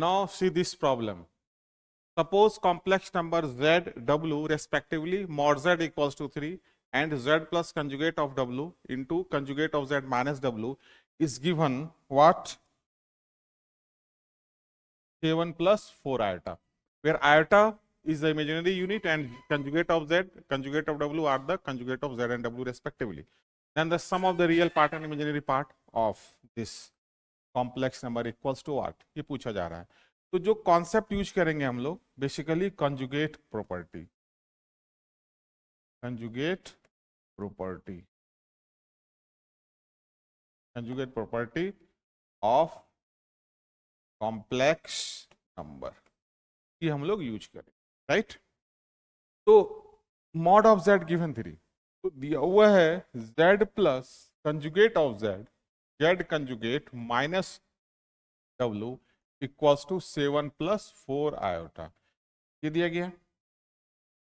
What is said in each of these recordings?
Now see this problem. Suppose complex number z, w respectively mod z equals to 3 and z plus conjugate of w into conjugate of z minus w is given what? k1 plus 4 iota, where iota is the imaginary unit and conjugate of z, conjugate of w are the conjugate of z and w respectively. Then the sum of the real part and imaginary part of this complex number equals to what, ये पूछा जा रहा है. तो जो concept use करेंगे हम लोग basically conjugate property, conjugate property, conjugate property of complex number, ये हम लोग यूज करें. राइट. तो मॉड ऑफ जेड गिवन 3 तो दिया हुआ है Z plus conjugate of Z, Z conjugate minus W equals to 7 plus 4 iota, ये दिया गया.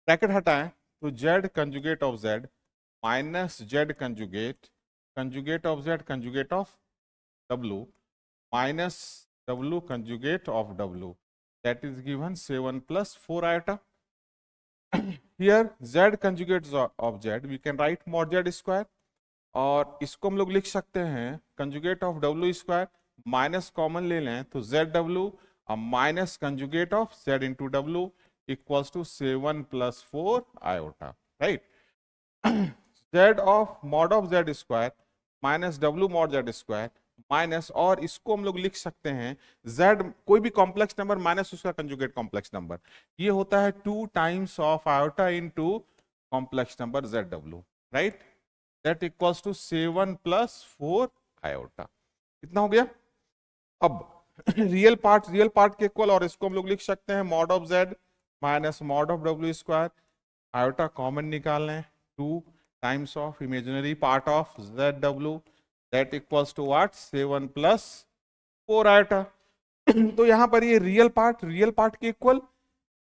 ब्रैकेट हटाएं तो Z conjugate of Z minus Z conjugate, conjugate of Z conjugate of W minus W conjugate of W, that is given 7 plus 4 iota. Here Z conjugate of Z we can write mod Z square, और इसको हम लोग लिख सकते हैं conjugate of W square, minus common ले लें तो Z W minus conjugate of Z into W equals to 7 plus 4 iota. Right. Z of mod of Z square minus W mod Z square minus, और इसको हम लोग लिख सकते हैं जेड कोई भी कॉम्प्लेक्स नंबर माइनस उसका कंजुगेट कॉम्प्लेक्स नंबर, ये होता है 2 times of iota into complex number Z W. Right. That equals to 7 plus 4 iota. कितना हो गया? अब रियल पार्ट के इक्वल, और इसको हम लोग लिख सकते हैं mod of Z minus mod of W square, iota common निकाल लें 2 times of imaginary part of Z W, that equals to what 7 plus 4 iota. तो यहां पर ये रियल पार्ट के इक्वल,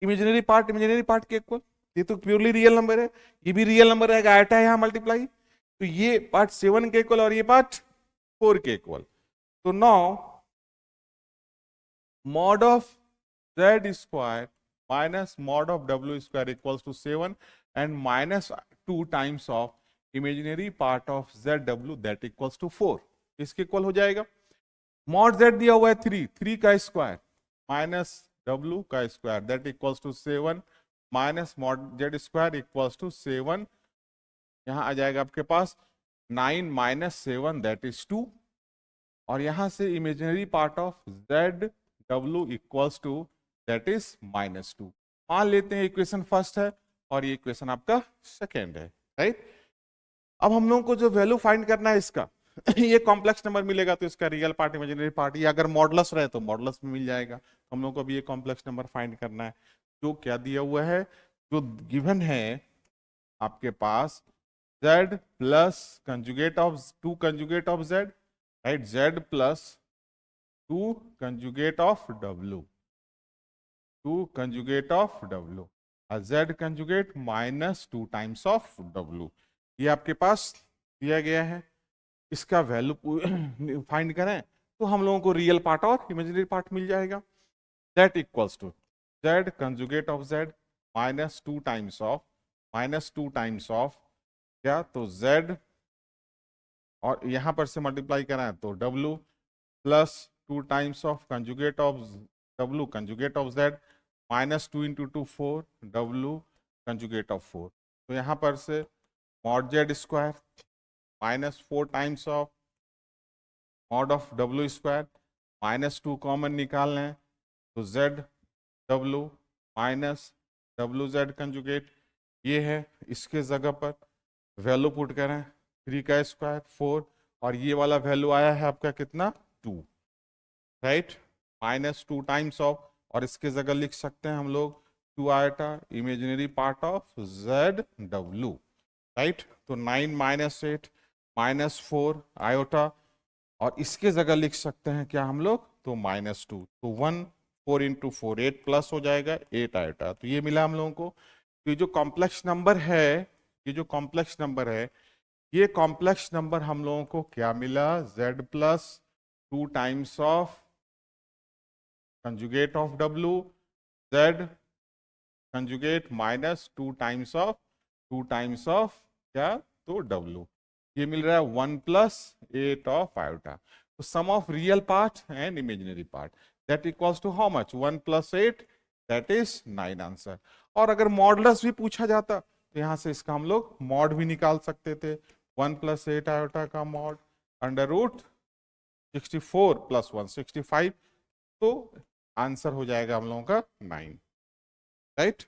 इमेजिनरी पार्ट के इक्वल, ये तो प्योरली रियल नंबर है, ये भी रियल नंबर है, आयोटा है यहां मल्टीप्लाई, तो ये पार्ट 7 के इक्वल और ये पार्ट 4 के इक्वल. तो now mod of z square minus mod of w square equals to 7 and minus 2 times of imaginary part of zw that equals to 4, इसके इक्वल हो जाएगा. mod z दिया हुआ है 3 का स्क्वायर माइनस w का square that equals to 7 minus mod z square equals to 7, यहां आ जाएगा आपके पास 9 माइनस 7 दैट इज 2, और यहां से imaginary part of z W equals to that is -2. मान लेते हैं इक्वेशन फर्स्ट है और ये इक्वेशन आपका सेकेंड है. राइट. अब हम लोगों को जो वैल्यू फाइंड करना है इसका ये कॉम्प्लेक्स नंबर मिलेगा तो इसका रियल पार्ट इमेजिनरी पार्ट, ये अगर मॉडलस रहे तो मॉडलस में मिल जाएगा. हम लोगों को अभी ये कॉम्प्लेक्स नंबर फाइंड करना है. जो क्या दिया हुआ है, जो गिवन है आपके पास z plus conjugate of 2 conjugate of z, right, z plus 2 conjugate of W, 2 conjugate of W, Z conjugate minus 2 times of W, ये आपके पास दिया गया है. इसका वैल्यू फाइंड करें तो हम लोगों को रियल पार्ट और इमेजिनरी पार्ट मिल जाएगा. That equals to Z conjugate of Z minus 2 times of क्या, तो Z, और यहां पर से मल्टीप्लाई कराएं तो W plus 2 times of conjugate of W conjugate of Z minus 2 into 2 4 W conjugate of 4. तो यहाँ पर से mod Z square minus 4 times of mod of W square minus 2 common निकाल लें तो Z W minus W Z conjugate, ये है. इसके जगह पर वैल्यू पुट करें 3 का स्क्वायर 4, और ये वाला वैल्यू आया है आपका कितना 2. राइट. माइनस 2 टाइम्स ऑफ, और इसके जगह लिख सकते हैं हम लोग 2 iota imaginary part of Z W. Right. तो 9 माइनस 8 माइनस 4 आयोटा, और इसके जगह लिख सकते हैं क्या हम लोग, तो -2, तो 1 4 इंटू 4 8 प्लस हो जाएगा 8 आयोटा. तो ये मिला हम लोगों को. तो ये जो कॉम्प्लेक्स नंबर है, ये कॉम्प्लेक्स नंबर हम लोगों को क्या मिला, z plus 2 times of conjugate of W, Z conjugate minus 2 times of क्या, तो W, ये मिल रहा है 1 प्लस 8 ऑफ आयोटा। तो sum of real part and imaginary part that equals to how much, 1 plus 8, that is 9 answer. और अगर modulus भी पूछा जाता तो यहां से इसका हम लोग मॉड भी निकाल सकते थे, 1 प्लस 8 आयोटा का मॉड अंडर रूट 64 प्लस 1 65, तो आंसर हो जाएगा हम लोगों का 9, राइट।